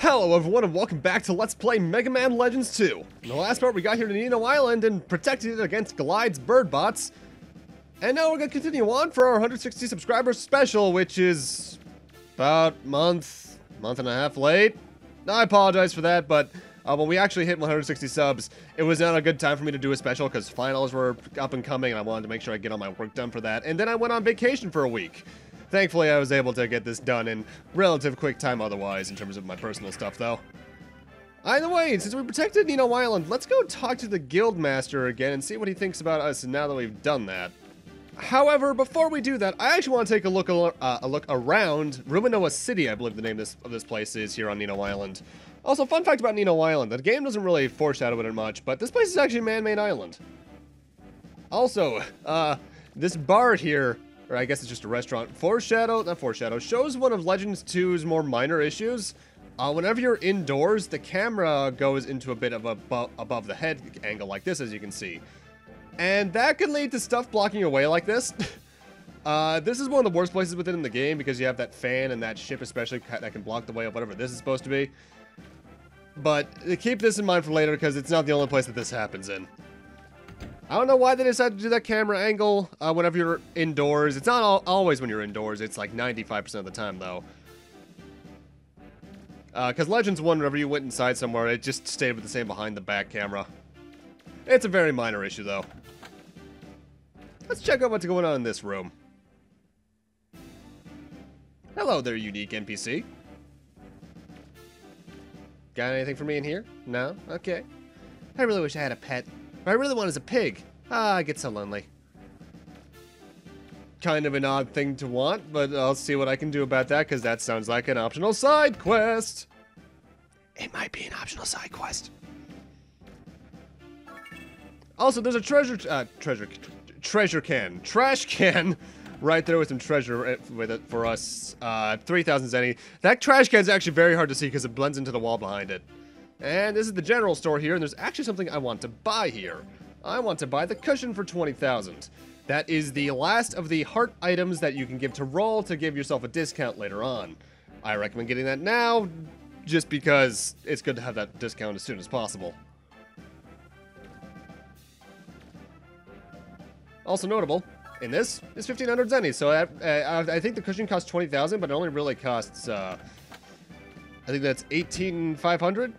Hello everyone and welcome back to Let's Play Megaman Legends 2. In the last part we got here to Nino Island and protected it against Glyde's bird bots. And now we're going to continue on for our 160 subscribers special, which is about month and a half late. I apologize for that, but when we actually hit 160 subs, it was not a good time for me to do a special because finals were up and coming and I wanted to make sure I get all my work done for that. And then I went on vacation for a week. Thankfully, I was able to get this done in relative quick time otherwise, in terms of my personal stuff, though. Either way, since we protected Nino Island, let's go talk to the Guildmaster again and see what he thinks about us now that we've done that. However, before we do that, I actually want to take a look around Ruminoa City, I believe the name of this place is here on Nino Island. Also, fun fact about Nino Island, the game doesn't really foreshadow it much, but this place is actually a man-made island. Also, this bar here, or I guess it's just a restaurant, shows one of Legends 2's more minor issues. Whenever you're indoors, the camera goes into a bit of a above the head angle like this, as you can see. And that can lead to stuff blocking your way like this. This is one of the worst places within the game because you have that fan and that ship especially that can block the way of whatever this is supposed to be. But keep this in mind for later because it's not the only place that this happens in. I don't know why they decided to do that camera angle whenever you're indoors. It's not always when you're indoors. It's like 95% of the time, though. Because Legends 1, whenever you went inside somewhere, it just stayed with the same behind the back camera. It's a very minor issue, though. Let's check out what's going on in this room. Hello there, unique NPC. Got anything for me in here? No? Okay. I really wish I had a pet. What I really want is a pig. I get so lonely. Kind of an odd thing to want, but I'll see what I can do about that, because that sounds like an optional side quest. It might be an optional side quest. Also, there's a trash can right there with some treasure with it for us. 3,000 zenny. That trash can is actually very hard to see because it blends into the wall behind it. And this is the general store here, and there's actually something I want to buy here. I want to buy the cushion for 20,000. That is the last of the heart items that you can give to Roll to give yourself a discount later on. I recommend getting that now, just because it's good to have that discount as soon as possible. Also notable, in this is 1,500 zenny, so I think the cushion costs 20,000, but it only really costs, I think that's 18,500.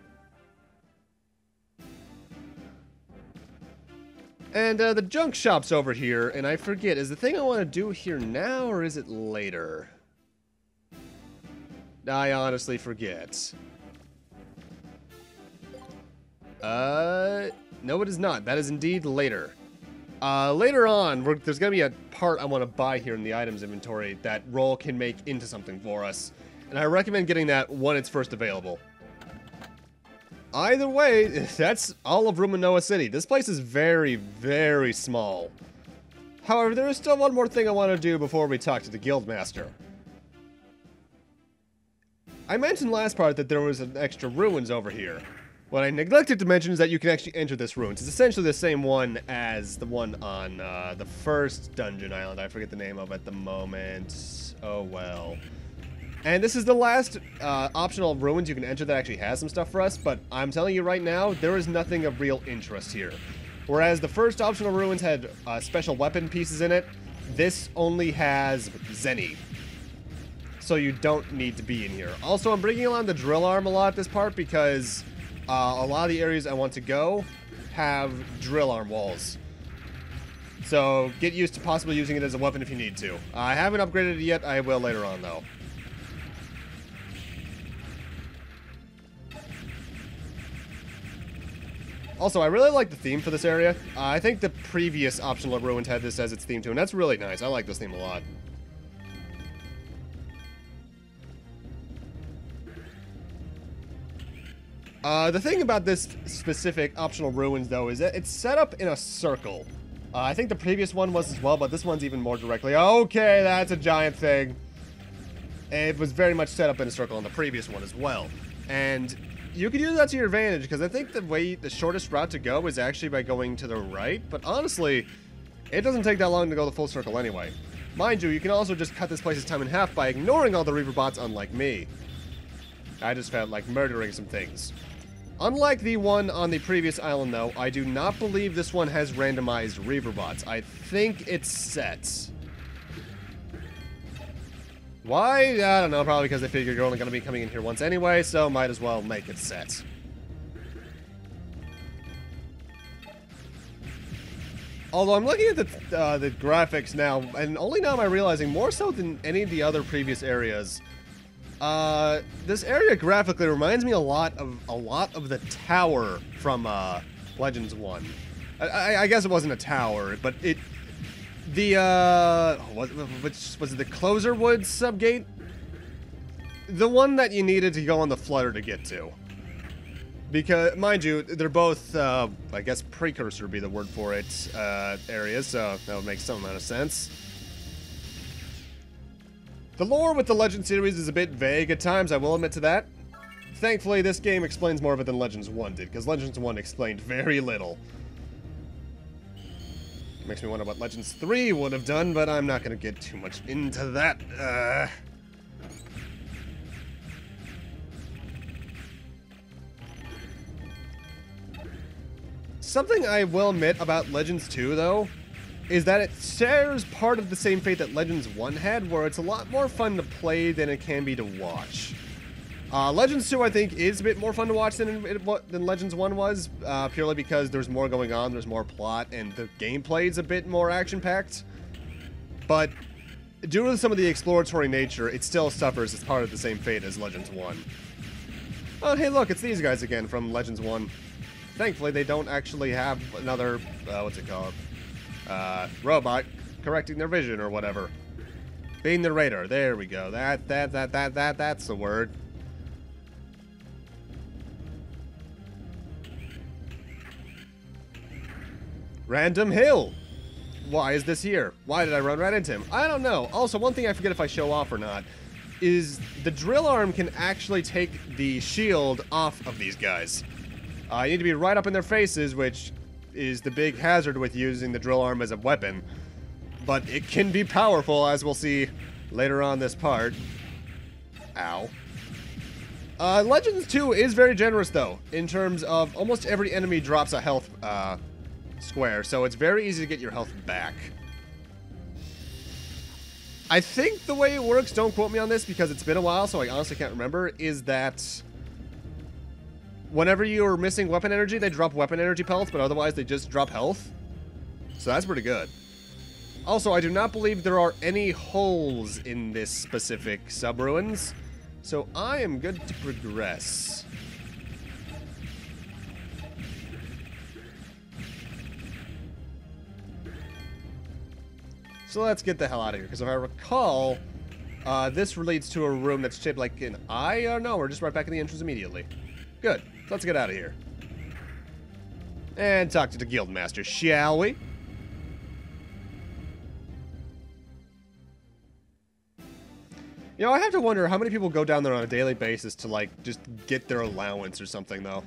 And the junk shop's over here, and I forget, is the thing I want to do here now, or is it later? I honestly forget. No it is not. That is indeed later. Later on, there's going to be a part I want to buy here in the items inventory that Roll can make into something for us. And I recommend getting that when it's first available. Either way, that's all of Ruminoa City. This place is very, very small. However, there is still one more thing I want to do before we talk to the Guildmaster. I mentioned last part that there was an extra ruins over here. What I neglected to mention is that you can actually enter this ruins. It's essentially the same one as the one on the first dungeon island. I forget the name of it at the moment. Oh well. And this is the last optional ruins you can enter that actually has some stuff for us, but I'm telling you right now, there is nothing of real interest here. Whereas the first optional ruins had special weapon pieces in it, this only has zenny. So you don't need to be in here. Also, I'm bringing along the drill arm a lot this part because a lot of the areas I want to go have drill arm walls. So get used to possibly using it as a weapon if you need to. I haven't upgraded it yet, I will later on though. Also, I really like the theme for this area. I think the previous optional ruins had this as its theme too, and that's really nice. I like this theme a lot. The thing about this specific optional ruins, though, is that it's set up in a circle. I think the previous one was as well, but this one's even more directly. Okay, that's a giant thing. It was very much set up in a circle on the previous one as well. And you can use that to your advantage, because I think the shortest route to go is actually by going to the right, but honestly, it doesn't take that long to go the full circle anyway. Mind you, you can also just cut this place's time in half by ignoring all the Reaver bots, unlike me. I just felt like murdering some things. Unlike the one on the previous island, though, I do not believe this one has randomized Reaver Bots. I think it's set. Why? I don't know, probably because they figured you're only going to be coming in here once anyway, so might as well make it set. Although I'm looking at the graphics now, and only now am I realizing, more so than any of the other previous areas, this area graphically reminds me a lot of the tower from Legends 1. I guess it wasn't a tower, but it... which was it, the Closer Woods subgate? The one that you needed to go on the Flutter to get to. Because, mind you, they're both, I guess precursor would be the word for it, areas, so that would make some amount of sense. The lore with the Legend series is a bit vague at times, I will admit to that. Thankfully, this game explains more of it than Legends 1 did, because Legends 1 explained very little. Makes me wonder what Legends 3 would have done, but I'm not going to get too much into that. Something I will admit about Legends 2, though, is that it shares part of the same fate that Legends 1 had, where it's a lot more fun to play than it can be to watch. Legends 2, I think, is a bit more fun to watch than Legends 1 was, purely because there's more going on, there's more plot, and the gameplay's a bit more action-packed. But due to some of the exploratory nature, it still suffers as part of the same fate as Legends 1. Oh, hey, look, it's these guys again from Legends 1. Thankfully, they don't actually have another, what's it called? Robot correcting their vision or whatever. Being the radar. There we go. That's the word. Random hill. Why is this here? Why did I run right into him? I don't know. Also, one thing I forget if I show off or not is the drill arm can actually take the shield off of these guys. You need to be right up in their faces, which is the big hazard with using the drill arm as a weapon. But it can be powerful, as we'll see later on this part. Ow. Legends 2 is very generous, though, in terms of almost every enemy drops a health square, so it's very easy to get your health back. I think the way it works, don't quote me on this because it's been a while, so I honestly can't remember, is that whenever you're missing weapon energy, they drop weapon energy pellets, but otherwise they just drop health. So that's pretty good. Also, I do not believe there are any holes in this specific sub-ruins, so I am good to progress. So let's get the hell out of here, because if I recall, this leads to a room that's shaped like an eye. Oh no, we're just right back in the entrance immediately. Good. Let's get out of here. And talk to the Guildmaster, shall we? You know, I have to wonder how many people go down there on a daily basis to, like, just get their allowance or something, though.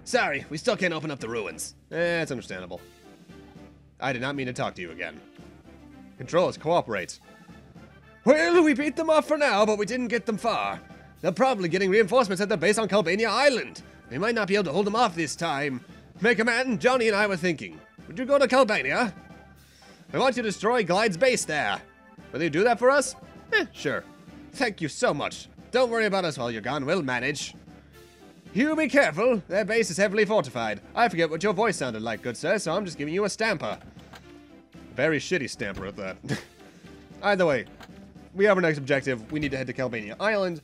Sorry, we still can't open up the ruins. It's understandable. I did not mean to talk to you again. Controllers, cooperate. Well, we beat them off for now, but we didn't get them far. They're probably getting reinforcements at their base on Calbania Island. We might not be able to hold them off this time. Megaman, Johnny and I were thinking, would you go to Calbania? We want you to destroy Glyde's base there. Will you do that for us? Sure. Thank you so much. Don't worry about us while you're gone, we'll manage. You be careful, their base is heavily fortified. I forget what your voice sounded like, good sir, so I'm just giving you a stamper. Very shitty stamper at that. Either way, we have our next objective. We need to head to Calbania Island.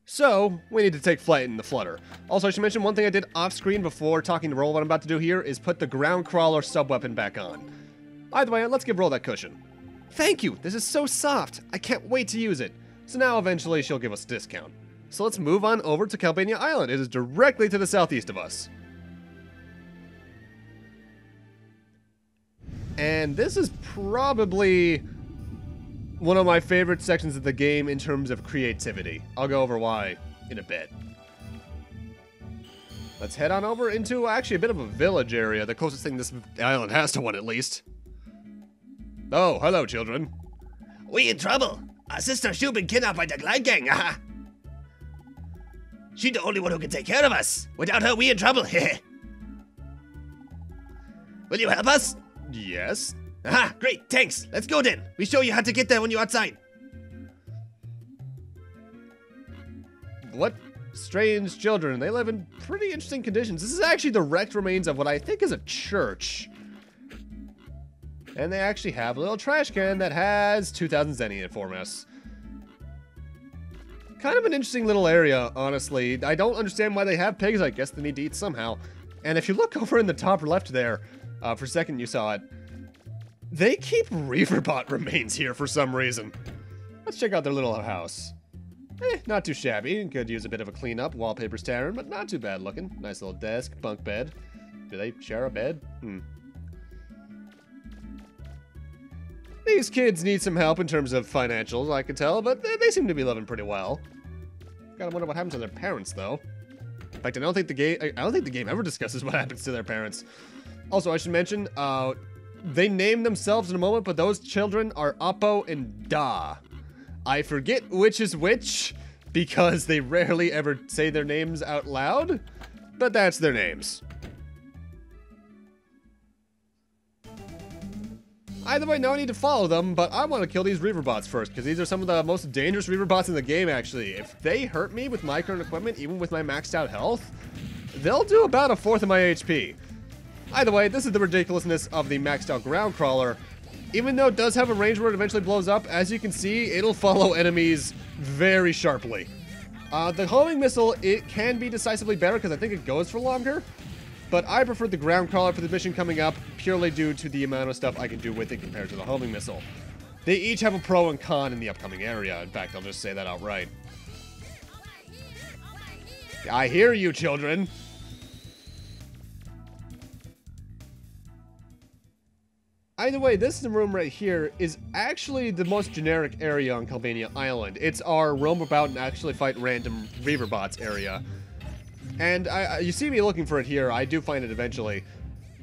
So, we need to take flight in the Flutter. Also, I should mention one thing I did off-screen before talking to Roll. What I'm about to do here is put the ground crawler sub-weapon back on. Either way, let's give Roll that cushion. Thank you! This is so soft! I can't wait to use it. So now, eventually, she'll give us a discount. So let's move on over to Calbania Island. It is directly to the southeast of us. And this is probably one of my favorite sections of the game in terms of creativity. I'll go over why in a bit. Let's head on over into actually a bit of a village area, the closest thing this island has to one at least. Oh, hello children. We in trouble. Our sister, she's been kidnapped by the Glyde gang, aha. She's the only one who can take care of us. Without her, we in trouble, Will you help us? Yes. Aha, great, thanks. Let's go then. We show you how to get there when you're outside. What strange children. They live in pretty interesting conditions. This is actually the wrecked remains of what I think is a church. And they actually have a little trash can that has 2,000 zen in it for us. Kind of an interesting little area, honestly. I don't understand why they have pigs. I guess they need to eat somehow. And if you look over in the top left there, for a second you saw it, they keep River Bot remains here for some reason. Let's check out their little house. Not too shabby. Could use a bit of a cleanup. Wallpaper's tearing, but not too bad looking. Nice little desk, bunk bed. Do they share a bed? These kids need some help in terms of financials, I can tell, but they seem to be living pretty well. Gotta wonder what happens to their parents, though. In fact, I don't think the game ever discusses what happens to their parents. Also, I should mention, they name themselves in a moment, but those children are Oppo and Da. I forget which is which, because they rarely ever say their names out loud, but that's their names. Either way, no need to follow them, but I want to kill these River Bots first, because these are some of the most dangerous River Bots in the game, actually. If they hurt me with my current equipment, even with my maxed out health, they'll do about 1/4 of my HP. Either way, this is the ridiculousness of the maxed out ground crawler. Even though it does have a range where it eventually blows up, as you can see, it'll follow enemies very sharply. The homing missile, it can be decisively better because I think it goes for longer. But I prefer the ground crawler for the mission coming up purely due to the amount of stuff I can do with it compared to the homing missile. They each have a pro and con in the upcoming area. In fact, I'll just say that outright. I hear you, children. Either way, this room right here is actually the most generic area on Calbania Island. It's our roam about and actually fight random River Bots area. And you see me looking for it here. I do find it eventually.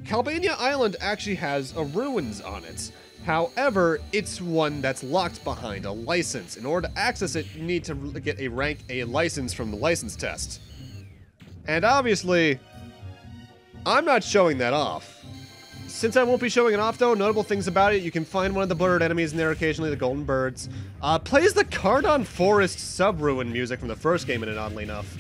Calbania Island actually has a ruins on it. However, it's one that's locked behind a license. In order to access it, you need to get a rank A license from the license test. And obviously, I'm not showing that off. Since I won't be showing it off, though, notable things about it, you can find one of the blurred enemies in there occasionally, the golden birds. Plays the Cardon Forest sub-ruin music from the first game in it, oddly enough.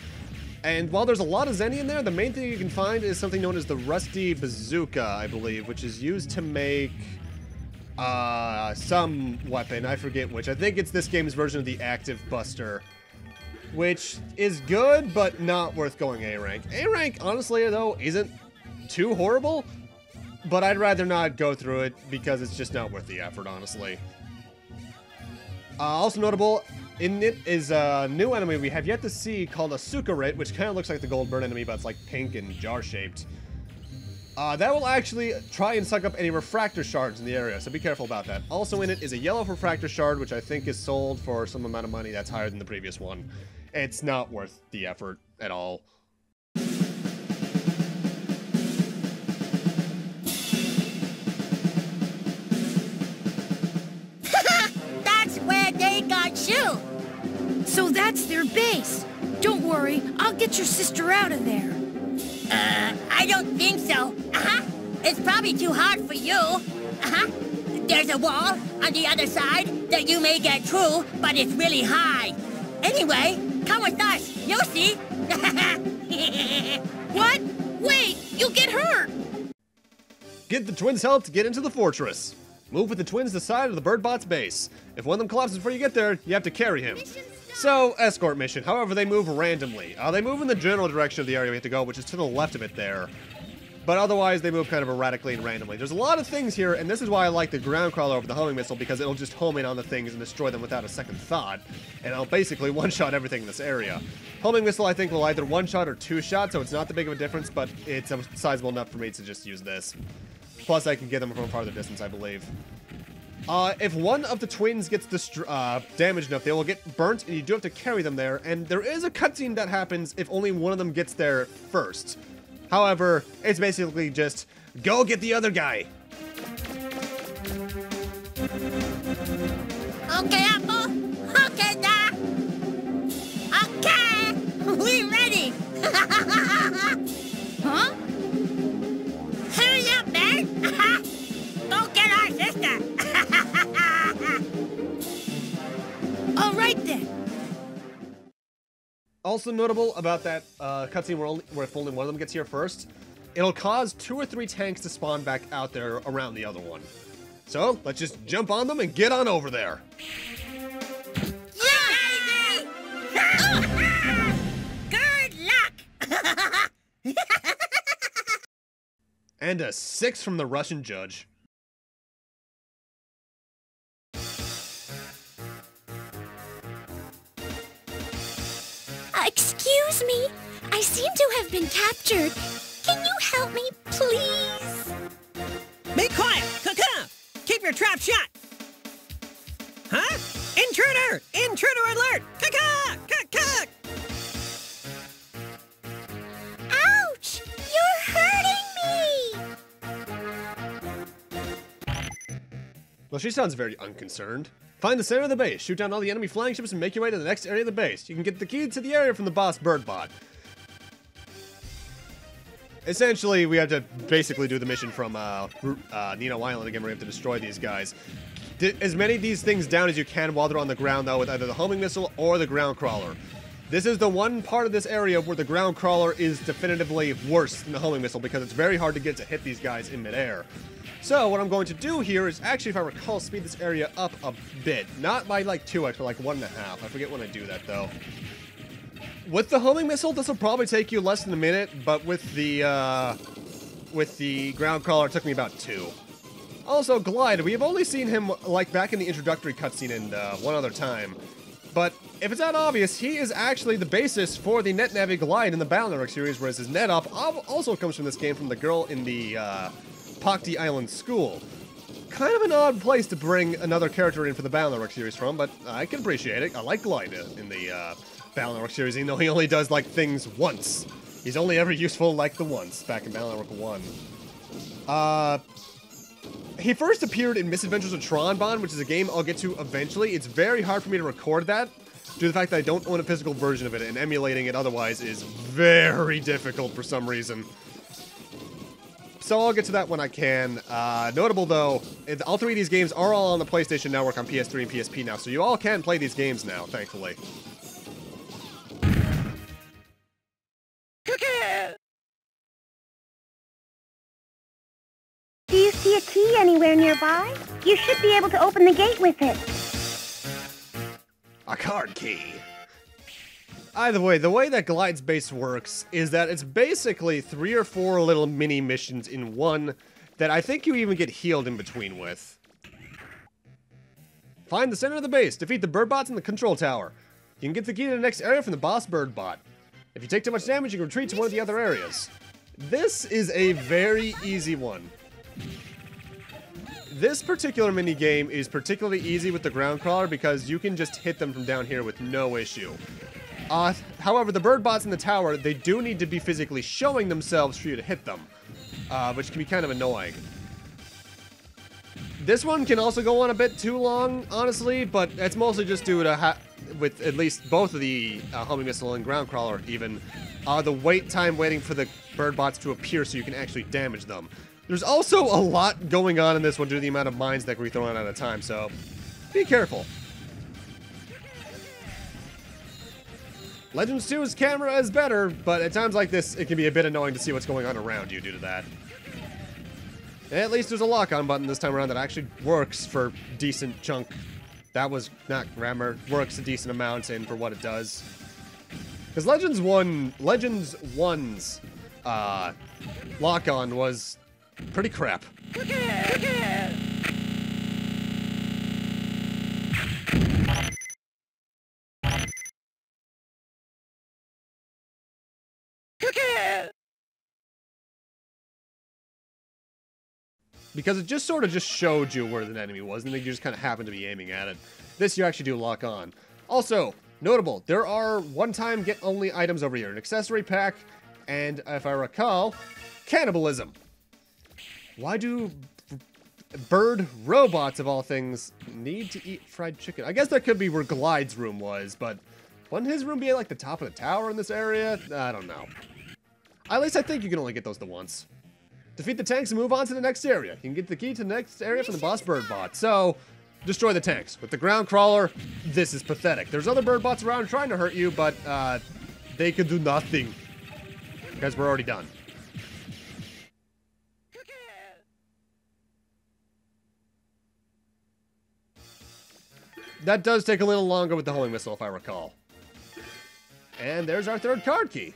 And while there's a lot of Zenny in there, the main thing you can find is something known as the Rusty Bazooka, I believe, which is used to make some weapon. I forget which. I think it's this game's version of the Active Buster, which is good, but not worth going A rank. A rank, honestly, though, isn't too horrible, but I'd rather not go through it because it's just not worth the effort, honestly. Also notable in it is a new enemy we have yet to see called a Sukkah R8, which kind of looks like the gold bird enemy, but it's like pink and jar-shaped. That will actually try and suck up any refractor shards in the area, so be careful about that. Also in it is a yellow refractor shard, which I think is sold for some amount of money that's higher than the previous one. It's not worth the effort at all. Shoot! So that's their base. Don't worry, I'll get your sister out of there. I don't think so. It's probably too hard for you. There's a wall on the other side that you may get through, but it's really high. Anyway, come with us. You'll see. What? Wait, you'll get hurt. Get the twins' help to get into the fortress. Move with the twins to the side of the Birdbot's base. If one of them collapses before you get there, you have to carry him. So, escort mission. However, they move randomly. They move in the general direction of the area we have to go, which is to the left of it there. But otherwise, they move kind of erratically and randomly. There's a lot of things here, and this is why I like the ground crawler over the homing missile, because it'll just home in on the things and destroy them without a second thought. And it'll basically one-shot everything in this area. Homing missile, I think, will either one-shot or two-shot, so it's not that big of a difference, but it's sizable enough for me to just use this. Plus, I can get them from a farther distance, I believe. If one of the twins gets damaged enough, they will get burnt, and you do have to carry them there. And there is a cutscene that happens if only one of them gets there first. However, it's basically just, go get the other guy. Okay, Apple. All right then. Also notable about that cutscene where if only one of them gets here first, it'll cause 2 or 3 tanks to spawn back out there around the other one. So, let's just jump on them and get on over there. Good luck! And a 6 from the Russian judge. Excuse me, I seem to have been captured. Can you help me, please? Be quiet! Sukkah! Keep your trap shut! Huh? Intruder! Intruder alert! Sukkah! Sukkah! Ouch! You're hurting me! Well, she sounds very unconcerned. Find the center of the base, shoot down all the enemy flying ships, and make your way to the next area of the base. You can get the key to the area from the boss Bird Bot. Essentially, we have to basically do the mission from Nino Island again, where we have to destroy these guys. As many of these things down as you can while they're on the ground, though, with either the homing missile or the ground crawler. This is the one part of this area where the ground crawler is definitively worse than the homing missile because it's very hard to get to hit these guys in midair. So what I'm going to do here is actually, if I recall, speed this area up a bit. Not by like 2x, but like 1.5. I forget when I do that, though. With the homing missile, this will probably take you less than a minute, but with the ground crawler, it took me about 2. Also, Glyde, we have only seen him, like, back in the introductory cutscene and one other time. But if it's not obvious, he is actually the basis for the NetNavi Glyde in the Battle Network series, whereas his net up also comes from this game from the girl in the Vania Island school. Kind of an odd place to bring another character in for the Battle Network series from, but I can appreciate it. I like Glyde in the Battle Network series, even though he only does, like, things once. He's only ever useful, like, the once, back in Battle Network 1. He first appeared in Misadventures of Trilobite, which is a game I'll get to eventually. It's very hard for me to record that, due to the fact that I don't own a physical version of it, and emulating it otherwise is very difficult for some reason. So I'll get to that when I can. Notable, though, all 3 of these games are all on the PlayStation Network on PS3 and PSP now, so you all can play these games now, thankfully. Do you see a key anywhere nearby? You should be able to open the gate with it. A card key. Either way, the way that Glyde's base works is that it's basically 3 or 4 little mini missions in one that I think you even get healed in between with. Find the center of the base, defeat the bird bots in the control tower. You can get the key to the next area from the boss bird bot. If you take too much damage, you can retreat to one of the other areas. This is a very easy one. This particular mini game is particularly easy with the ground crawler because you can just hit them from down here with no issue. However, the bird bots in the tower, they do need to be physically showing themselves for you to hit them, which can be kind of annoying. This one can also go on a bit too long, honestly, but it's mostly just due to, with at least both of the homing missile and ground crawler even, the wait time waiting for the bird bots to appear so you can actually damage them. There's also a lot going on in this one due to the amount of mines that can be thrown at a time, so be careful. Legends 2's camera is better, but at times like this, it can be a bit annoying to see what's going on around you due to that. At least there's a lock-on button this time around that actually works for a decent chunk. That was not grammar. Works a decent amount in for what it does. Because Legends 1's lock-on was pretty crap. Because it just sort of just showed you where the enemy was, and then you just kind of happened to be aiming at it. This you actually do lock on. Also, notable, there are one-time get-only items over here. An accessory pack, and if I recall, cannibalism. Why do bird robots, of all things, need to eat fried chicken? I guess that could be where Glyde's room was, but wouldn't his room be at, like, the top of the tower in this area? I don't know. At least I think you can only get those the once. Defeat the tanks and move on to the next area. You can get the key to the next area from the boss bird bot. So, destroy the tanks. With the ground crawler, this is pathetic. There's other bird bots around trying to hurt you, but they can do nothing because we're already done. That does take a little longer with the homing missile, if I recall. And there's our third card key.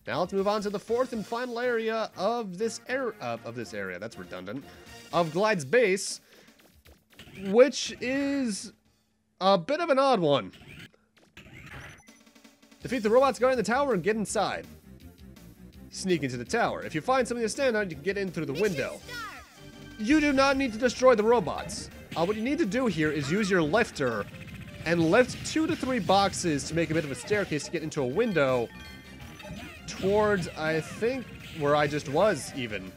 Now let's move on to the fourth and final area of this area. That's redundant. Of Glyde's base, which is a bit of an odd one. Defeat the robots guarding the tower and get inside. Sneak into the tower. If you find something to stand on, you can get in through the window. You do not need to destroy the robots. What you need to do here is use your lifter and lift 2 to 3 boxes to make a bit of a staircase to get into a window towards, I think, where I just was, even.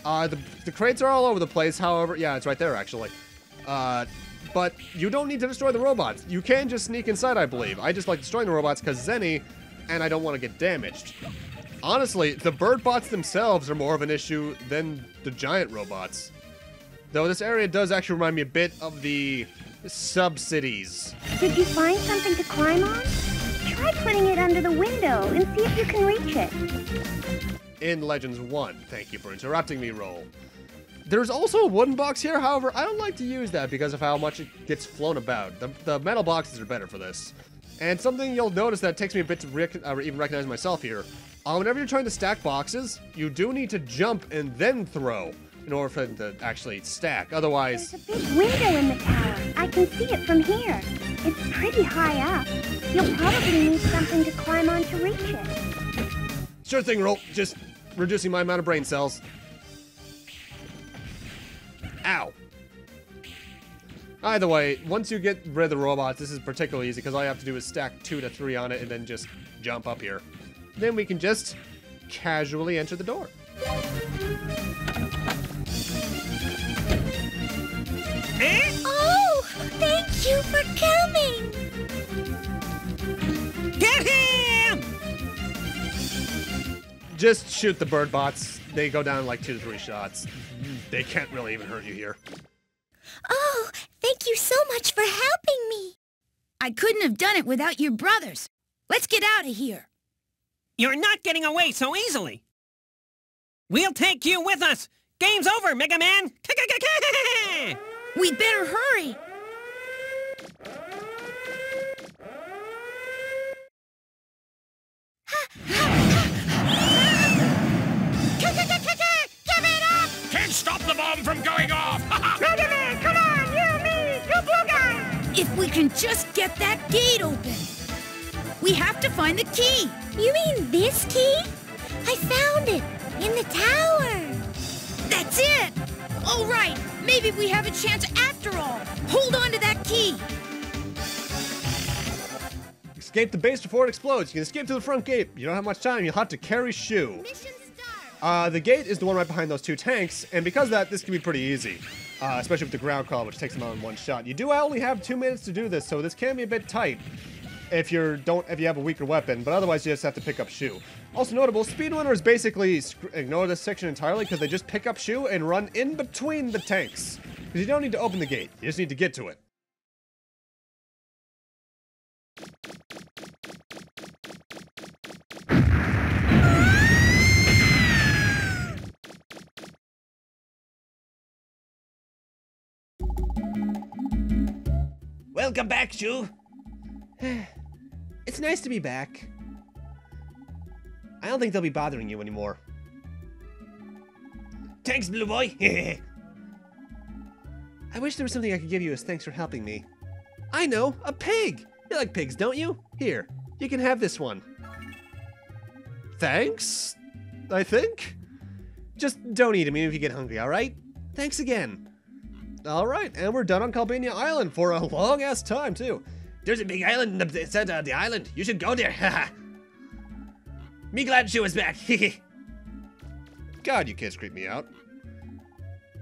The crates are all over the place, however, yeah, it's right there, actually. But you don't need to destroy the robots. You can just sneak inside, I believe. I just like destroying the robots because Zenny, and I don't want to get damaged. Honestly, the bird bots themselves are more of an issue than the giant robots. Though this area does actually remind me a bit of the sub-cities. Did you find something to climb on? Try putting it under the window and see if you can reach it. In Legends 1. Thank you for interrupting me, Roll. There's also a wooden box here, however, I don't like to use that because of how much it gets flown about. The metal boxes are better for this. And something you'll notice that takes me a bit to even recognize myself here. Whenever you're trying to stack boxes, you do need to jump and then throw in order for them to actually stack. Otherwise... There's a big window in the tower. I can see it from here. It's pretty high up. You'll probably need something to climb on to reach it. Sure thing, Roll. Just reducing my amount of brain cells. Ow. Either way, once you get rid of the robots, this is particularly easy because all you have to do is stack 2 to 3 on it and then just jump up here. Then we can just casually enter the door. Oh, thank you for coming. Get him! Just shoot the bird bots. They go down in like 2 to 3 shots. They can't really even hurt you here. Oh, thank you so much for helping me. I couldn't have done it without your brothers. Let's get out of here. You're not getting away so easily. We'll take you with us. Game's over, Megaman. We better hurry. Give it up! Can't stop the bomb from going off! Megaman, come on, you, me, you blue guy! If we can just get that gate open. We have to find the key. You mean this key? I found it in the tower. That's it. All right, maybe we have a chance after all. Hold on to that key. Escape the base before it explodes. You can escape to the front gate. You don't have much time. You'll have to carry Shu. Mission start. The gate is the one right behind those 2 tanks, and because of that, this can be pretty easy. Especially with the ground crawl, which takes them out in 1 shot. You do only have 2 minutes to do this, so this can be a bit tight if you have a weaker weapon, but otherwise you just have to pick up Shu. Also notable, speedrunners basically ignore this section entirely because they just pick up Shu and run in between the tanks. Because you don't need to open the gate, you just need to get to it. Welcome back, Shu. It's nice to be back. I don't think they'll be bothering you anymore. Thanks, blue boy. I wish there was something I could give you as thanks for helping me. I know, a pig! You like pigs, don't you? Here, you can have this one. Thanks? I think? Just don't eat him even if you get hungry, alright? Thanks again. Alright, and we're done on Calbania Island for a long-ass time, too. There's a big island in the center of the island. You should go there. Me glad Shu is back. God, you kids creep me out.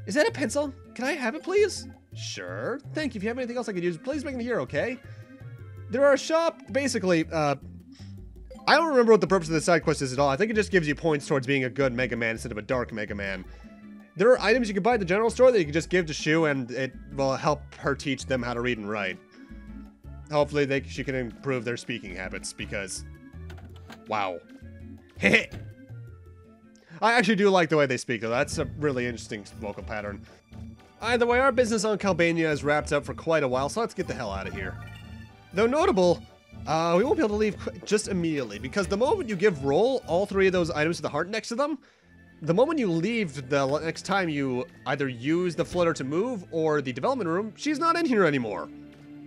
Is that a pencil? Can I have it, please? Sure. Thank you. If you have anything else I could use, please bring it here, okay? There are a shop, basically, I don't remember what the purpose of the side quest is at all. I think it just gives you points towards being a good Mega Man instead of a dark Mega Man. There are items you can buy at the general store that you can just give to Shu, and it will help her teach them how to read and write. Hopefully she can improve their speaking habits, because... wow. I actually do like the way they speak, though. That's a really interesting vocal pattern. Either way, our business on Calbania is wrapped up for quite a while, so let's get the hell out of here. Though notable, we won't be able to leave just immediately, because the moment you give Roll all 3 of those items with the heart next to them, the moment you leave the next time you either use the flutter to move or the development room, she's not in here anymore.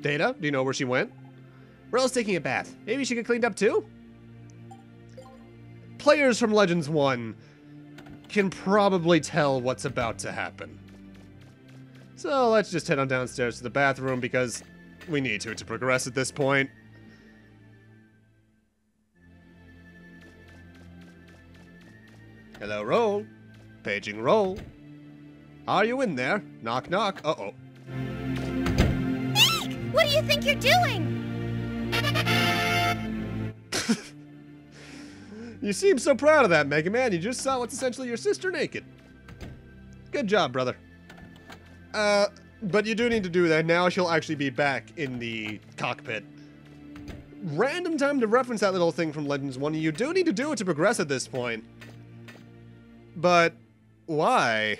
Data, do you know where she went? Roll's taking a bath. Maybe she get cleaned up too? Players from Legends 1 can probably tell what's about to happen. So let's just head on downstairs to the bathroom because we need to progress at this point. Hello, Roll. Paging Roll. Are you in there? Knock, knock. Uh-oh. Eek! What do you think you're doing? You seem so proud of that, Megaman. You just saw what's essentially your sister naked. Good job, brother. But you do need to do that. Now she'll actually be back in the cockpit. Random time to reference that little thing from Legends 1. You do need to do it to progress at this point. But why?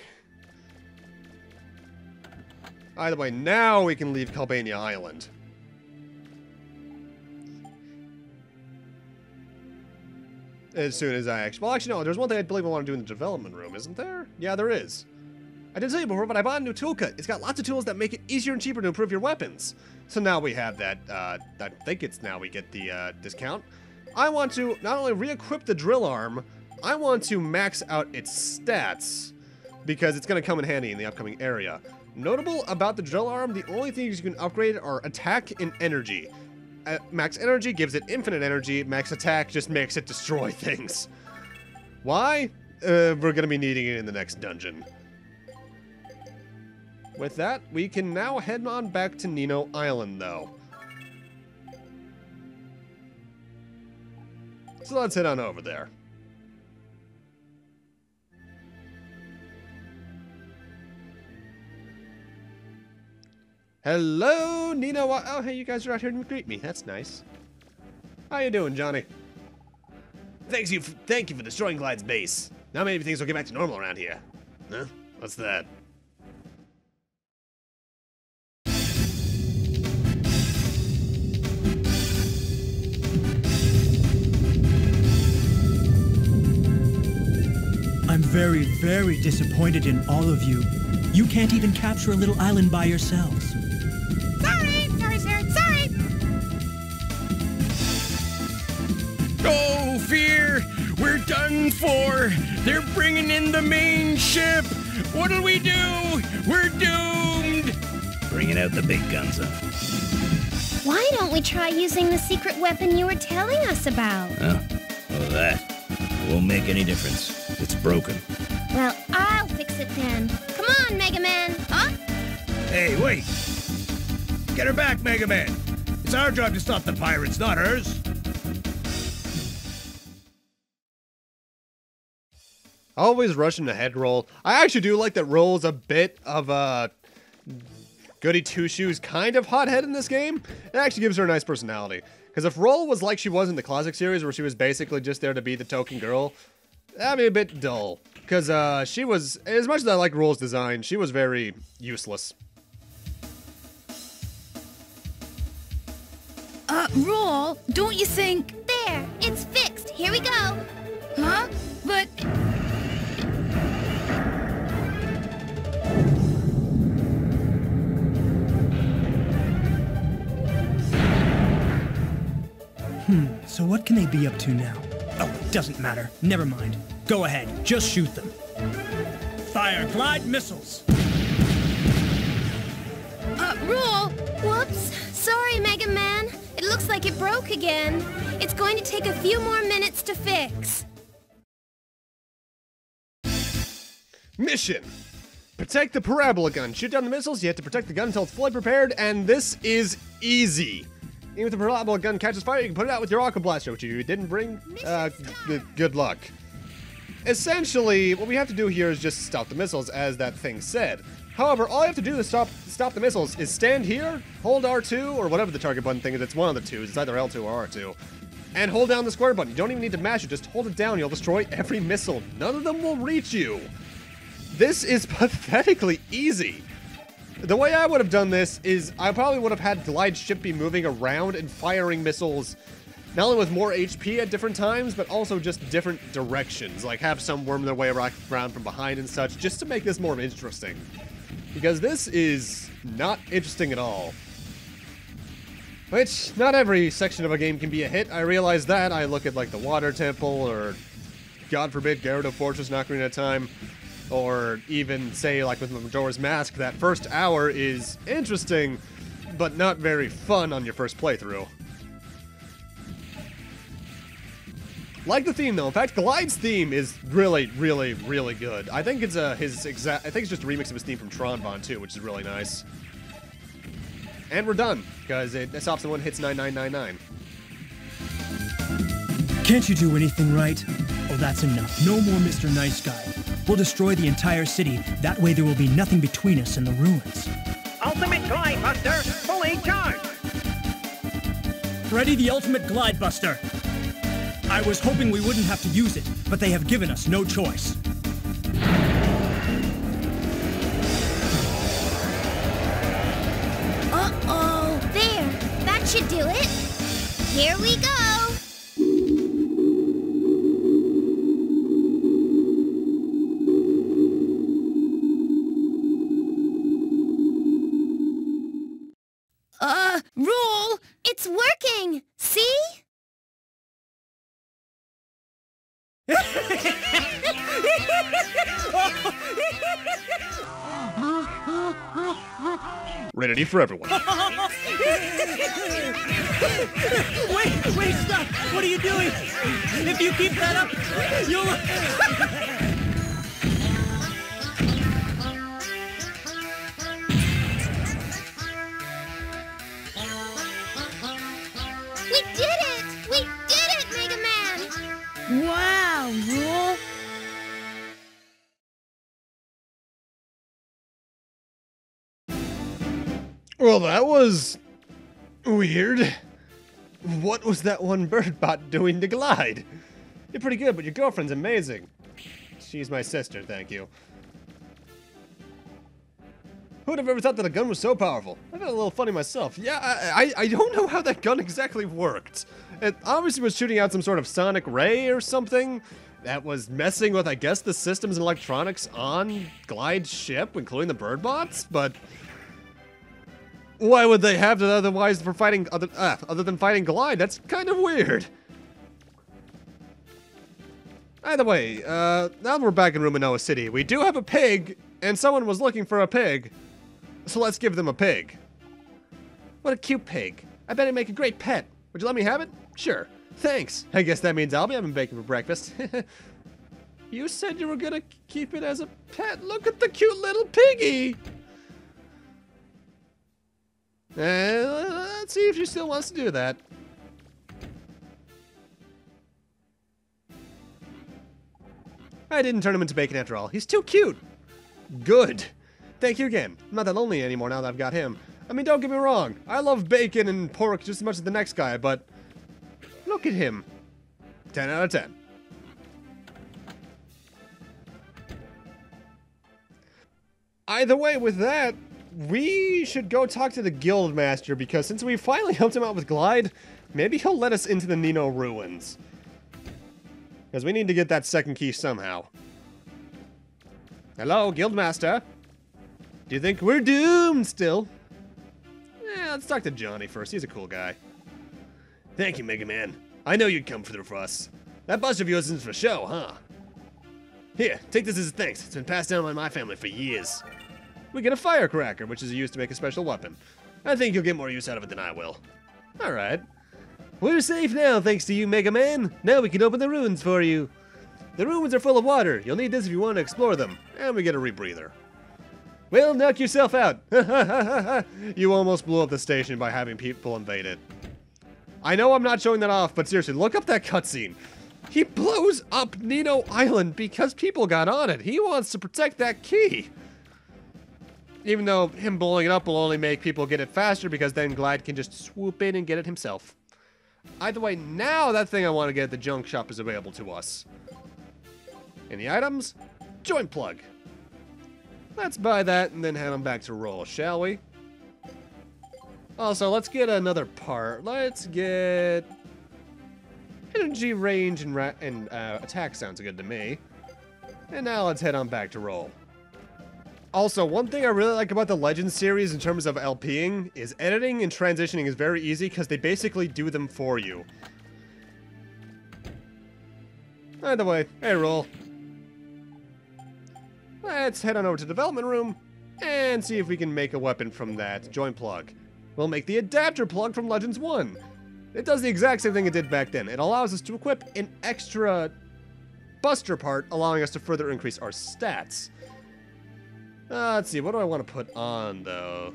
Either way, now we can leave Calbania Island. As soon as I actually... well, actually, no. There's one thing I believe I want to do in the development room, isn't there? Yeah, there is. I didn't tell you before, but I bought a new toolkit. It's got lots of tools that make it easier and cheaper to improve your weapons. So now we have that. I think it's now we get the discount. I want to not only re-equip the drill arm, I want to max out its stats because it's going to come in handy in the upcoming area. Notable about the drill arm, the only things you can upgrade are attack and energy. Max energy gives it infinite energy. Max attack just makes it destroy things. Why? We're going to be needing it in the next dungeon. With that, we can now head on back to Nino Island, though. So let's head on over there. Hello, Nino. Oh, hey, you guys are out here to greet me. That's nice. How you doing, Johnny? Thank you for destroying Glyde's base. Now maybe things will get back to normal around here. Huh? What's that? I'm very, very disappointed in all of you. You can't even capture a little island by yourselves. Sorry, sir, sorry. Oh, Fear! We're done for! They're bringing in the main ship! What'll we do? We're doomed! Bringing out the big guns, huh? Why don't we try using the secret weapon you were telling us about? Oh, well, that won't make any difference. It's broken. Well, I'll fix it then. Come on, Megaman. Huh? Hey, wait! Get her back, Megaman! It's our job to stop the pirates, not hers! Always rushing ahead, Roll. I actually do like that Roll's a bit of a goody two-shoes kind of hothead in this game. It actually gives her a nice personality. Because if Roll was like she was in the classic series, where she was basically just there to be the token girl, that'd be a bit dull. Because she was, as much as I like Roll's design, she was very useless. Roll, don't you think... There, it's fixed. Here we go. Huh? But... So what can they be up to now? Oh, it doesn't matter. Never mind. Go ahead. Just shoot them. Fire Glyde missiles. Roll! Whoops. Sorry, Megaman. It looks like it broke again. It's going to take a few more minutes to fix. Mission! Protect the parabola gun. Shoot down the missiles. You have to protect the gun until it's fully prepared, and this is easy. Even if the parabola gun catches fire, you can put it out with your Aqua Blaster, which you didn't bring. Good luck. essentially, what we have to do here is just stop the missiles, as that thing said. However, all you have to do to stop the missiles is stand here, hold R2, or whatever the target button thing is. It's one of the two. It's either L2 or R2. And hold down the square button. You don't even need to mash it. Just hold it down. You'll destroy every missile. None of them will reach you. This is pathetically easy. The way I would have done this is I probably would have had Glyde's ship be moving around and firing missiles, not only with more HP at different times, but also just different directions. Like have some worm their way around from behind and such, just to make this more interesting. Because this is not interesting at all. Which, not every section of a game can be a hit. I realize that. I look at like the Water Temple, or God forbid, Gyarados Fortress Ocarina of Time, or even say like with Majora's Mask, that first hour is interesting, but not very fun on your first playthrough. Like the theme though. In fact, Glyde's theme is really, really, really good. I think it's I think it's just a remix of his theme from Tron Bond too, which is really nice. And we're done, because it stops when one hits 9999. Can't you do anything right? Oh, that's enough. No more Mr. Nice Guy. We'll destroy the entire city. That way there will be nothing between us and the ruins. Ultimate Glide Buster, fully charged! Ready the Ultimate Glide Buster. I was hoping we wouldn't have to use it, but they have given us no choice. Uh-oh, there. That should do it. Here we go. Rule! It's working. See? Rated for everyone. Wait, stop! What are you doing? If you keep that up, you'll... We did it, Mega Man! Wow, Rule! Well, that was weird. What was that one bird bot doing to Glyde? You're pretty good, but your girlfriend's amazing. She's my sister, thank you. Who would have ever thought that a gun was so powerful? I felt a little funny myself. Yeah, I don't know how that gun exactly worked. It obviously was shooting out some sort of sonic ray or something that was messing with, I guess, the systems and electronics on Glyde's ship, including the bird bots, but why would they have that otherwise for fighting other than fighting Glyde? That's kind of weird. Either way, now that we're back in Ruminoa City, we do have a pig, and someone was looking for a pig. So let's give them a pig. What a cute pig. I bet it'd make a great pet. Would you let me have it? Sure. Thanks. I guess that means I'll be having bacon for breakfast. You said you were gonna keep it as a pet. Look at the cute little piggy. Let's see if she still wants to do that. I didn't turn him into bacon after all. He's too cute. Good. Thank you again. I'm not that lonely anymore now that I've got him. I mean, don't get me wrong. I love bacon and pork just as much as the next guy, but look at him. 10 out of 10. Either way, with that, we should go talk to the guild master, because since we finally helped him out with Glyde, maybe he'll let us into the Nino Ruins. Because we need to get that second key somehow. Hello, Guildmaster. Do you think we're doomed still? Let's talk to Johnny first. He's a cool guy. Thank you, Mega Man. I know you'd come through for us. That buster of yours isn't for show, huh? Here, take this as a thanks. It's been passed down by my family for years. We get a firecracker, which is used to make a special weapon. I think you'll get more use out of it than I will. Alright. We're safe now, thanks to you, Mega Man. Now we can open the ruins for you. The ruins are full of water. You'll need this if you want to explore them. And we get a rebreather. Well, knock yourself out. You almost blew up the station by having people invade it. I know I'm not showing that off, but seriously, look up that cutscene. He blows up Nino Island because people got on it. He wants to protect that key. Even though him blowing it up will only make people get it faster because then Glyde can just swoop in and get it himself. Either way, now that thing I want to get at the junk shop is available to us. In the items, joint plug. Let's buy that and then head on back to roll, shall we? Also, let's get another part. Let's get... energy, range, and attack sounds good to me. And now let's head on back to roll. Also, one thing I really like about the Legends series in terms of LPing is editing and transitioning is very easy because they basically do them for you. Either way, hey, roll. Let's head on over to the development room and see if we can make a weapon from that joint plug. We'll make the adapter plug from Legends 1. It does the exact same thing it did back then. It allows us to equip an extra buster part, allowing us to further increase our stats. Let's see, what do I want to put on, though?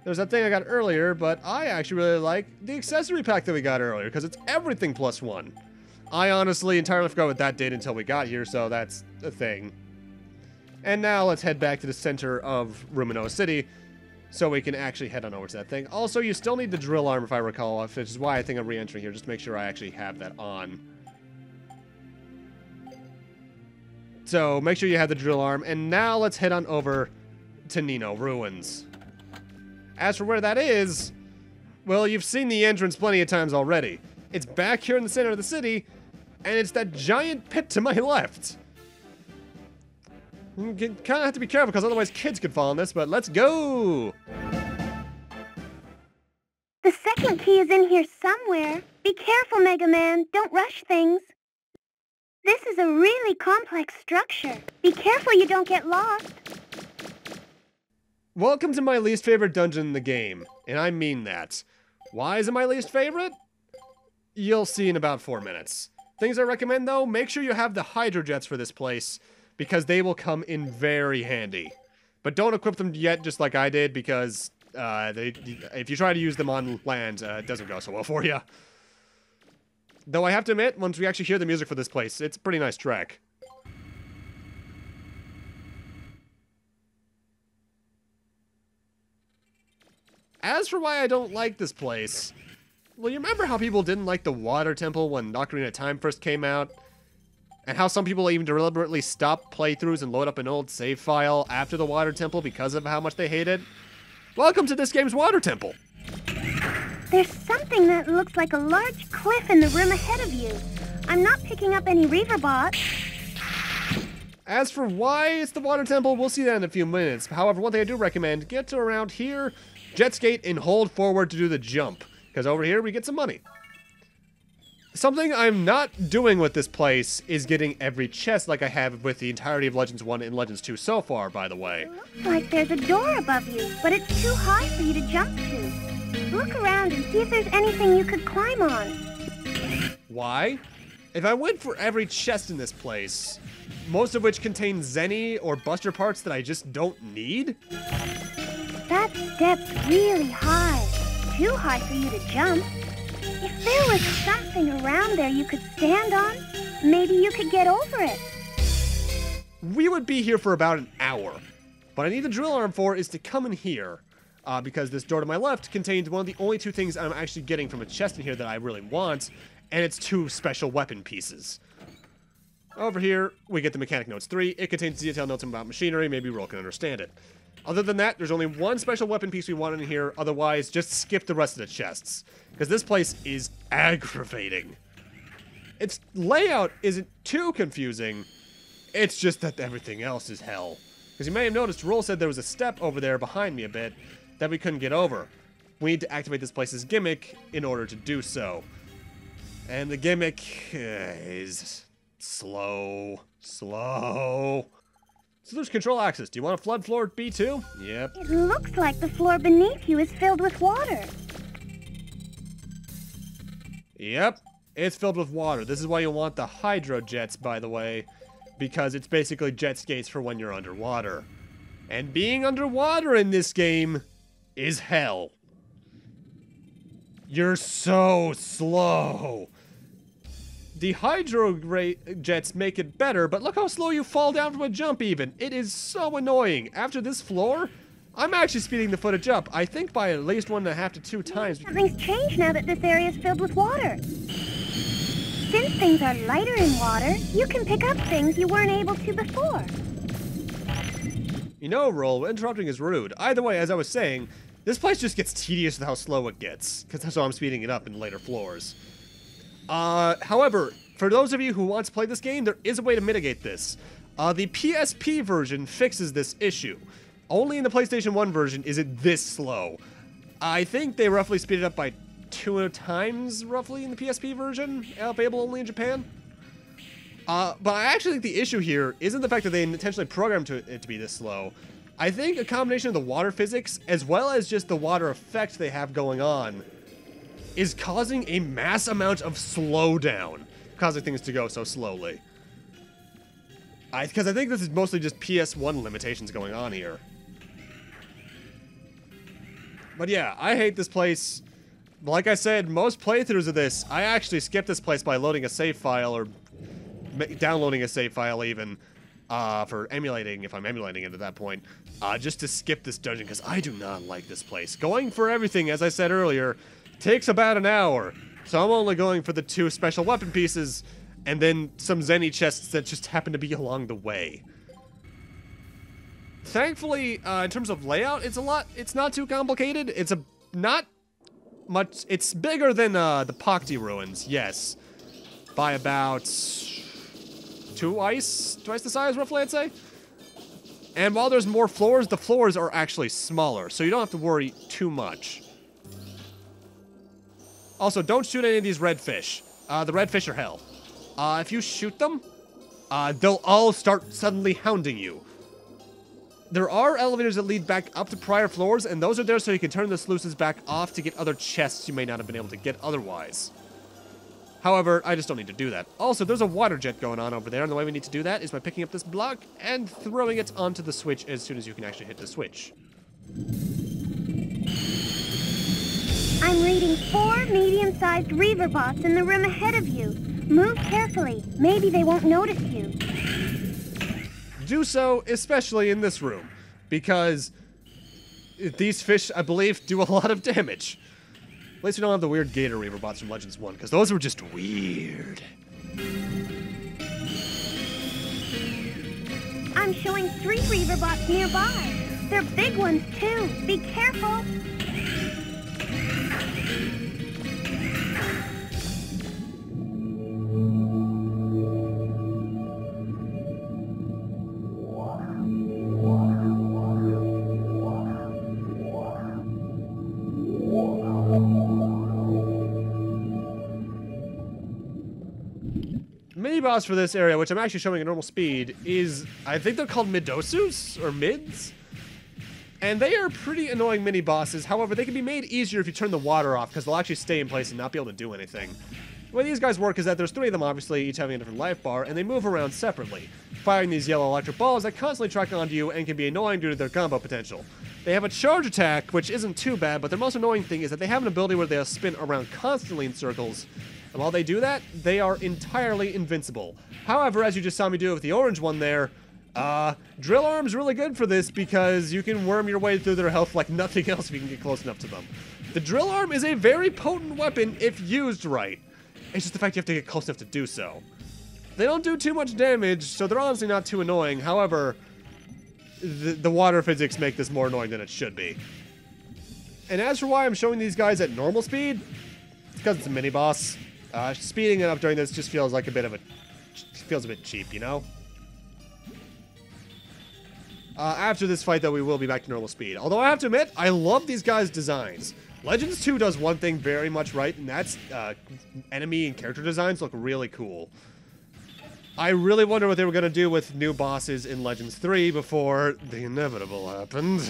There's that thing I got earlier, but I actually really like the accessory pack that we got earlier, because it's everything +1. I honestly entirely forgot what that did until we got here, so that's a thing. And now let's head back to the center of Rumino City, so we can actually head on over to that thing. Also, you still need the drill arm, if I recall, which is why I think I'm re-entering here, just to make sure I actually have that on. So, make sure you have the drill arm, and now let's head on over to Nino Ruins. As for where that is, well, you've seen the entrance plenty of times already. It's back here in the center of the city, and it's that giant pit to my left. You kind of have to be careful, because otherwise kids could fall in this, but let's go! The second key is in here somewhere. Be careful, Mega Man. Don't rush things. This is a really complex structure. Be careful you don't get lost. Welcome to my least favorite dungeon in the game, and I mean that. Why is it my least favorite? You'll see in about 4 minutes. Things I recommend, though, make sure you have the hydrojets for this place, because they will come in very handy. But don't equip them yet, just like I did, because if you try to use them on land, it doesn't go so well for you. Though I have to admit, once we actually hear the music for this place, it's a pretty nice track. As for why I don't like this place, well, you remember how people didn't like the Water Temple when Ocarina of Time first came out? And how some people even deliberately stop playthroughs and load up an old save file after the Water Temple because of how much they hate it? Welcome to this game's Water Temple! There's something that looks like a large cliff in the room ahead of you. I'm not picking up any River Bot. As for why it's the Water Temple, we'll see that in a few minutes. However, one thing I do recommend, get to around here, jet skate, and hold forward to do the jump. Because over here, we get some money. Something I'm not doing with this place is getting every chest like I have with the entirety of Legends 1 and Legends 2 so far, by the way. It looks like there's a door above you, but it's too high for you to jump to. Look around and see if there's anything you could climb on. Why? If I went for every chest in this place, most of which contain Zenny or Buster parts that I just don't need? That step's really high. Too high for you to jump. If there was something around there you could stand on, maybe you could get over it. We would be here for about an hour. What I need the drill arm for is to come in here. Because this door to my left contains one of the only 2 things I'm actually getting from a chest in here that I really want, and it's 2 special weapon pieces. Over here, we get the Mechanic Notes 3. It contains detailed notes about machinery, maybe Roll can understand it. Other than that, there's only 1 special weapon piece we want in here, otherwise just skip the rest of the chests. Because this place is aggravating. Its layout isn't too confusing, it's just that everything else is hell. Because you may have noticed, Roll said there was a step over there behind me a bit that we couldn't get over. We need to activate this place's gimmick in order to do so. And the gimmick is slow. So there's control access. Do you want to flood floor B2? Yep. It looks like the floor beneath you is filled with water. Yep, it's filled with water. This is why you want the hydro jets, by the way, because it's basically jet skates for when you're underwater. And being underwater in this game is hell. You're so slow. The hydro jets make it better, but look how slow you fall down from a jump even. It is so annoying. After this floor, I'm actually speeding the footage up. I think by at least 1.5 to 2 times. Something's changed now that this area is filled with water. Since things are lighter in water, you can pick up things you weren't able to before. You know, Roll, interrupting is rude. Either way, as I was saying, this place just gets tedious with how slow it gets, because that's why I'm speeding it up in later floors. However, for those of you who want to play this game, there is a way to mitigate this. The PSP version fixes this issue. Only in the PlayStation 1 version is it this slow. I think they roughly speed it up by 2 times, roughly, in the PSP version, available only in Japan. But I actually think the issue here isn't the fact that they intentionally programmed it to be this slow. I think a combination of the water physics, as well as just the water effect they have going on, is causing a mass amount of slowdown, causing things to go so slowly. Because I think this is mostly just PS1 limitations going on here. But yeah, I hate this place. Like I said, most playthroughs of this, I actually skip this place by loading a save file or downloading a save file even for emulating, if I'm emulating it at that point, just to skip this dungeon because I do not like this place. Going for everything, as I said earlier, takes about an hour, so I'm only going for the 2 special weapon pieces and then some Zenny chests that just happen to be along the way. Thankfully, in terms of layout, it's not too complicated. It's it's bigger than the Nino Ruins, yes, by about twice the size, roughly, I'd say. And while there's more floors, the floors are actually smaller, so you don't have to worry too much. Also, don't shoot any of these red fish. The red fish are hell. If you shoot them, they'll all start suddenly hounding you. There are elevators that lead back up to prior floors, and those are there so you can turn the sluices back off to get other chests you may not have been able to get otherwise. However, I just don't need to do that. Also, there's a water jet going on over there, and the way we need to do that is by picking up this block and throwing it onto the switch as soon as you can actually hit the switch. I'm reading 4 medium-sized Reaver Bots in the room ahead of you. Move carefully. Maybe they won't notice you. Do so, especially in this room, because these fish, I believe, do a lot of damage. At least we don't have the weird Gator Reaver Bots from Legends 1, because those were just weird. I'm showing 3 Reaver Bots nearby. They're big ones, too. Be careful. Mini-boss for this area, which I'm actually showing at normal speed, is, I think they're called Midosus, or Mids? And they are pretty annoying mini-bosses. However, they can be made easier if you turn the water off, because they'll actually stay in place and not be able to do anything. The way these guys work is that there's 3 of them, obviously, each having a different life bar, and they move around separately, firing these yellow electric balls that constantly track onto you and can be annoying due to their combo potential. They have a charge attack, which isn't too bad, but their most annoying thing is that they have an ability where they'll spin around constantly in circles. And while they do that, they are entirely invincible. However, as you just saw me do with the orange one there, Drill Arm's really good for this because you can worm your way through their health like nothing else if you can get close enough to them. The Drill Arm is a very potent weapon if used right. It's just the fact you have to get close enough to do so. They don't do too much damage, so they're honestly not too annoying. However, the water physics make this more annoying than it should be. And as for why I'm showing these guys at normal speed, it's because it's a mini-boss. Speeding it up during this just feels like a bit cheap, you know? After this fight, though, we will be back to normal speed. Although I have to admit, I love these guys' designs. Legends 2 does one thing very much right, and that's enemy and character designs look really cool. I really wonder what they were going to do with new bosses in Legends 3 before the inevitable happened.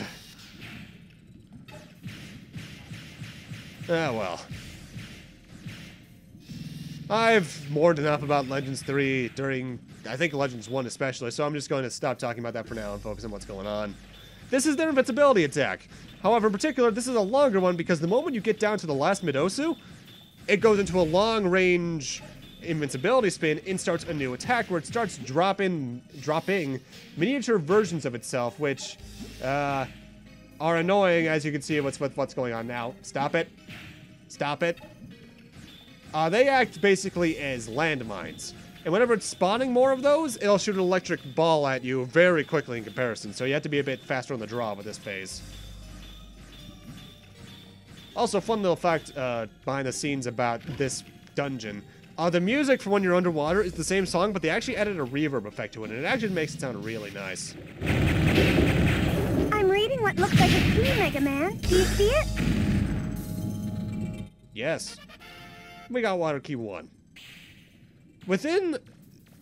Ah, well. I've mourned enough about Legends 3 during, I think, Legends 1 especially, so I'm just going to stop talking about that for now and focus on what's going on. This is their Invincibility Attack. However, in particular, this is a longer one because the moment you get down to the last Midosu, it goes into a long-range Invincibility Spin, and starts a new attack where it starts dropping miniature versions of itself, which are annoying, as you can see with what's going on now. Stop it. Stop it. They act basically as landmines. And whenever it's spawning more of those, it'll shoot an electric ball at you very quickly in comparison. So you have to be a bit faster on the draw with this phase. Also, fun little fact behind the scenes about this dungeon. The music for when you're underwater is the same song, but they actually added a reverb effect to it, and it actually makes it sound really nice. I'm reading what looks like a key, Mega Man. Do you see it? Yes. We got water key 1. Within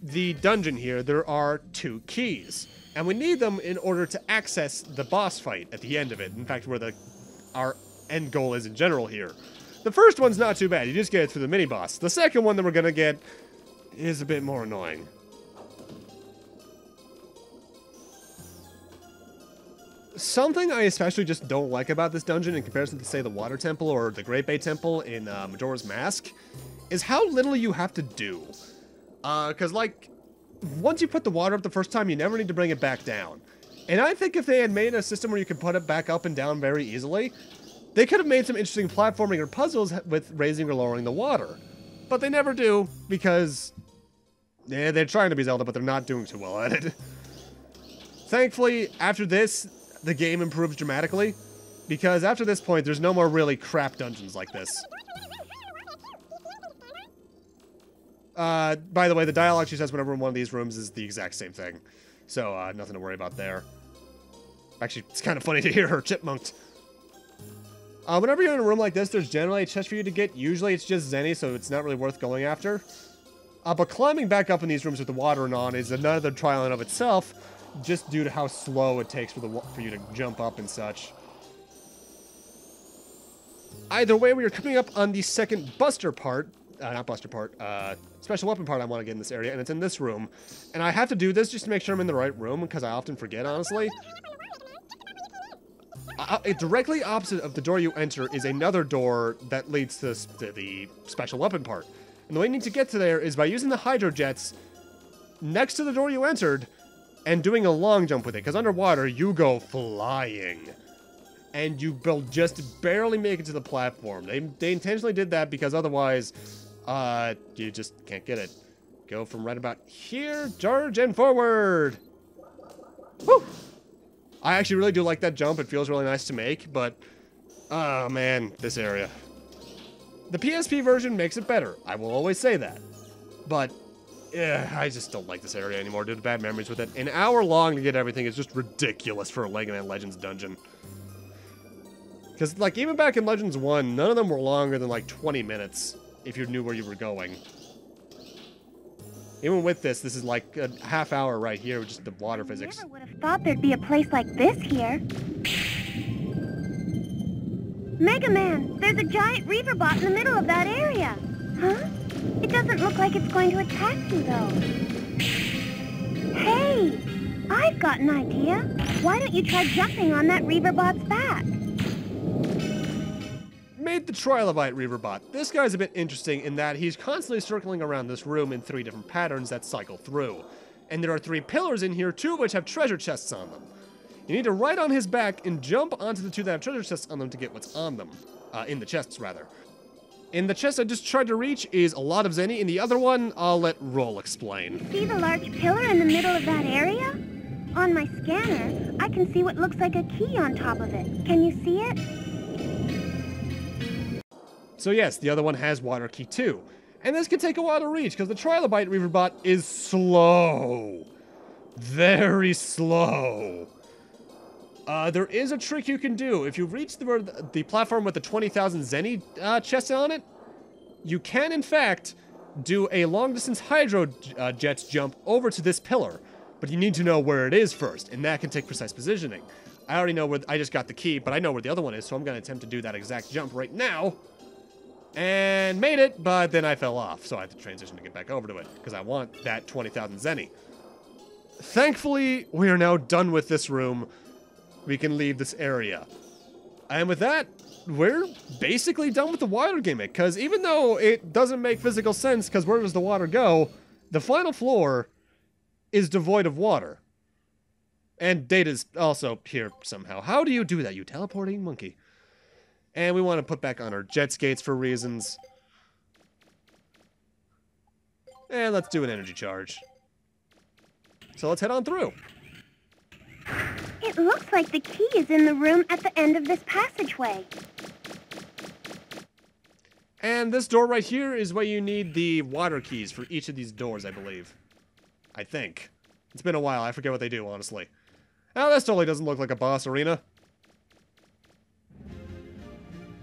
the dungeon here, there are 2 keys, and we need them in order to access the boss fight at the end of it. In fact, where our end goal is in general here. The first one's not too bad. You just get it through the mini-boss. The second one that we're going to get is a bit more annoying. Something I especially just don't like about this dungeon in comparison to, say, the Water Temple or the Great Bay Temple in Majora's Mask is how little you have to do. Because, like, once you put the water up the first time, you never need to bring it back down. And I think if they had made a system where you could put it back up and down very easily, they could have made some interesting platforming or puzzles with raising or lowering the water. But they never do, because yeah, they're trying to be Zelda, but they're not doing too well at it. Thankfully, after this, the game improves dramatically, because after this point, there's no more really crap dungeons like this. By the way, the dialogue she says whenever in one of these rooms is the exact same thing. So, nothing to worry about there. Actually, it's kind of funny to hear her chipmunked. Whenever you're in a room like this, there's generally a chest for you to get. Usually it's just Zenny, so it's not really worth going after. But climbing back up in these rooms with the water on is another trial in of itself, just due to how slow it takes for you to jump up and such. Either way, we are coming up on the second Buster part. Not Buster part, special weapon part I want to get in this area, and it's in this room. And I have to do this just to make sure I'm in the right room, because I often forget, honestly. Directly opposite of the door you enter is another door that leads to the special weapon part. And the way you need to get to there is by using the hydro jets next to the door you entered and doing a long jump with it, because underwater you go flying. And you will just barely make it to the platform. They intentionally did that because otherwise, you just can't get it. Go from right about here, charge, and forward. Woo! I actually really do like that jump. It feels really nice to make, but, oh man, this area. The PSP version makes it better. I will always say that. But, I just don't like this area anymore due to bad memories with it. An hour long to get everything is just ridiculous for a Megaman Legends dungeon. Because, like, even back in Legends 1, none of them were longer than, like, 20 minutes, if you knew where you were going. Even with this is like a half hour right here with just the water physics. I never would have thought there'd be a place like this here. Mega Man, there's a giant River Bot in the middle of that area. Huh? It doesn't look like it's going to attack you, though. Hey! I've got an idea. Why don't you try jumping on that River Bot's back? Made the Trilobite River Bot. This guy's a bit interesting in that he's constantly circling around this room in 3 different patterns that cycle through. And there are 3 pillars in here, 2 of which have treasure chests on them. You need to ride on his back and jump onto the 2 that have treasure chests on them to get what's on them. In the chests, rather. In the chest I just tried to reach is a lot of Zenny, and the other one I'll let Roll explain. See the large pillar in the middle of that area? On my scanner, I can see what looks like a key on top of it. Can you see it? So yes, the other one has water key 2. And this can take a while to reach, because the Trilobite River Bot is slow. Very slow. There is a trick you can do. If you reach the platform with the 20,000 Zenny chest on it, you can, in fact, do a long-distance hydro jets jump over to this pillar. But you need to know where it is first, and that can take precise positioning. I already know where... I just got the key, but I know where the other one is, so I'm going to attempt to do that exact jump right now. And made it, but then I fell off, so I had to transition to get back over to it, because I want that 20,000 Zenny. Thankfully, we are now done with this room. We can leave this area. And with that, we're basically done with the water gimmick, because even though it doesn't make physical sense, because where does the water go, the final floor is devoid of water. And Data's also here somehow. How do you do that, you teleporting monkey? And we want to put back on our jet skates for reasons. And let's do an energy charge. So let's head on through. It looks like the key is in the room at the end of this passageway. And this door right here is where you need the water keys for each of these doors, I believe. I think. It's been a while. I forget what they do, honestly. Now, this totally doesn't look like a boss arena.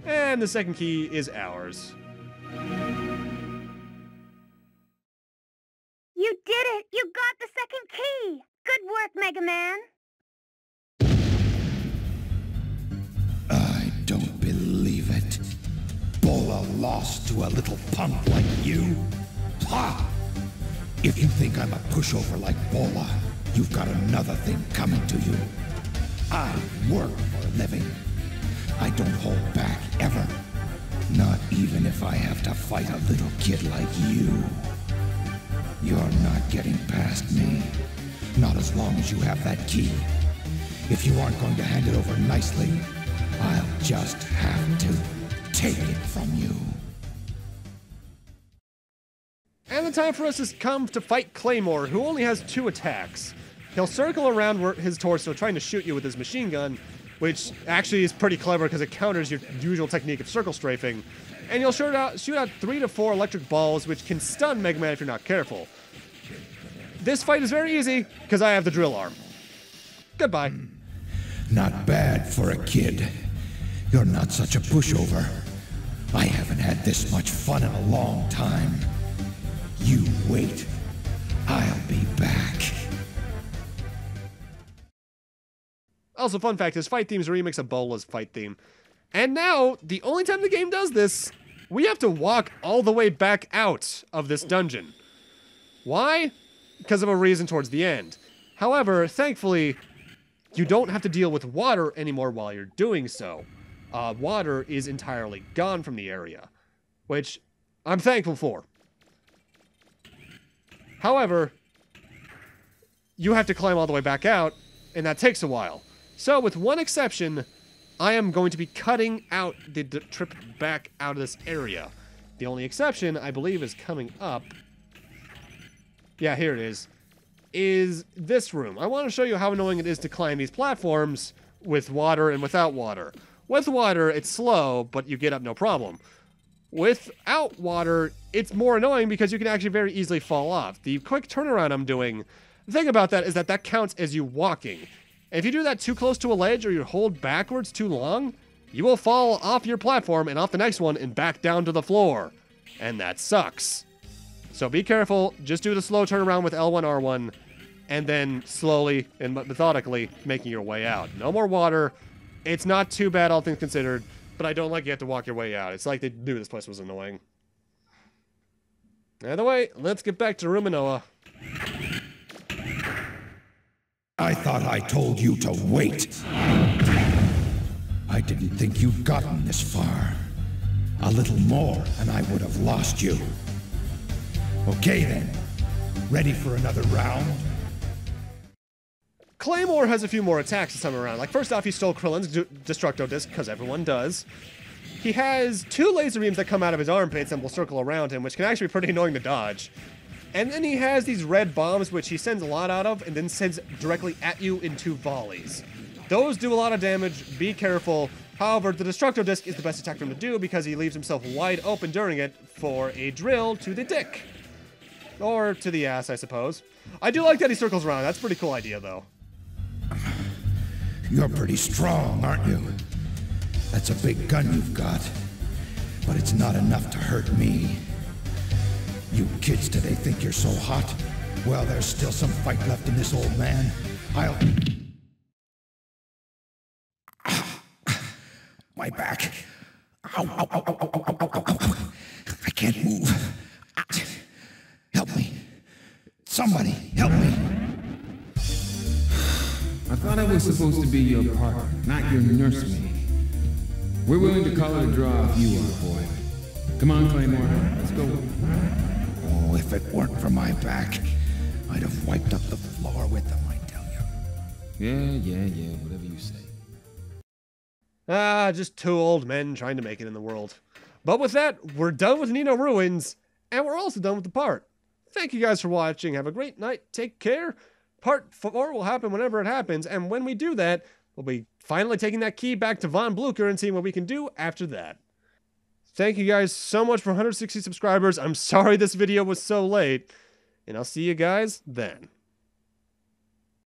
And the second key is ours. You did it! You got the second key! Good work, Mega Man! I don't believe it. Bola lost to a little punk like you? Ha! If you think I'm a pushover like Bola, you've got another thing coming to you. I work for a living. I don't hold back, ever. Not even if I have to fight a little kid like you. You're not getting past me. Not as long as you have that key. If you aren't going to hand it over nicely, I'll just have to take it from you. And the time for us has come to fight Claymore, who only has 2 attacks. He'll circle around his torso trying to shoot you with his machine gun, which actually is pretty clever because it counters your usual technique of circle strafing. And you'll shoot out 3 to 4 electric balls, which can stun Mega Man if you're not careful. This fight is very easy because I have the drill arm. Goodbye. Not bad for a kid. You're not such a pushover. I haven't had this much fun in a long time. You wait. I'll be back. Also, fun fact, his fight theme is a remix of Bola's fight theme. And now, the only time the game does this, we have to walk all the way back out of this dungeon. Why? Because of a reason towards the end. However, thankfully, you don't have to deal with water anymore while you're doing so. Water is entirely gone from the area, which I'm thankful for. However, you have to climb all the way back out, and that takes a while. So, with one exception, I am going to be cutting out the trip back out of this area. The only exception, I believe, is coming up. Yeah, here it is this room. I want to show you how annoying it is to climb these platforms with water and without water. With water, it's slow, but you get up no problem. Without water, it's more annoying because you can actually very easily fall off. The quick turnaround I'm doing, the thing about that is that counts as you walking. If you do that too close to a ledge or you hold backwards too long, you will fall off your platform and off the next one and back down to the floor. And that sucks. So be careful, just do the slow turnaround with L1, R1, and then slowly and methodically making your way out. No more water. It's not too bad, all things considered, but I don't like you have to walk your way out. It's like they knew this place was annoying. Either way, let's get back to Ruminoa. I thought I told you to wait. I didn't think you'd gotten this far. A little more and I would have lost you. Okay then, ready for another round? Claymore has a few more attacks this time around. Like, first off, he stole Krillin's Destructo Disc, because everyone does. He has 2 laser beams that come out of his armpits and will circle around him, which can actually be pretty annoying to dodge. And then he has these red bombs, which he sends a lot out of, and then sends directly at you in 2 volleys. Those do a lot of damage, be careful. However, the Destructo Disc is the best attack for him to do because he leaves himself wide open during it for a drill to the dick. Or to the ass, I suppose. I do like that he circles around. That's a pretty cool idea, though. You're pretty strong, aren't you? That's a big gun you've got. But it's not enough to hurt me. You kids, do they think you're so hot? Well, there's still some fight left in this old man. My back. Ow, ow, ow, ow, ow, ow, ow, ow. I can't move. Help me. Somebody, help me. I thought I was supposed to be your partner, not your nursemaid. We're willing to call it a draw if you are, boy. Come on, Claymore. Let's go. Oh, if it weren't for my back, I'd have wiped up the floor with them, I tell you. Yeah, whatever you say. Just two old men trying to make it in the world. But with that, we're done with Nino Ruins, and we're also done with the part. Thank you guys for watching. Have a great night. Take care. Part 4 will happen whenever it happens, and when we do that, we'll be finally taking that key back to Von Blucher and seeing what we can do after that. Thank you guys so much for 160 subscribers. I'm sorry this video was so late, and I'll see you guys then.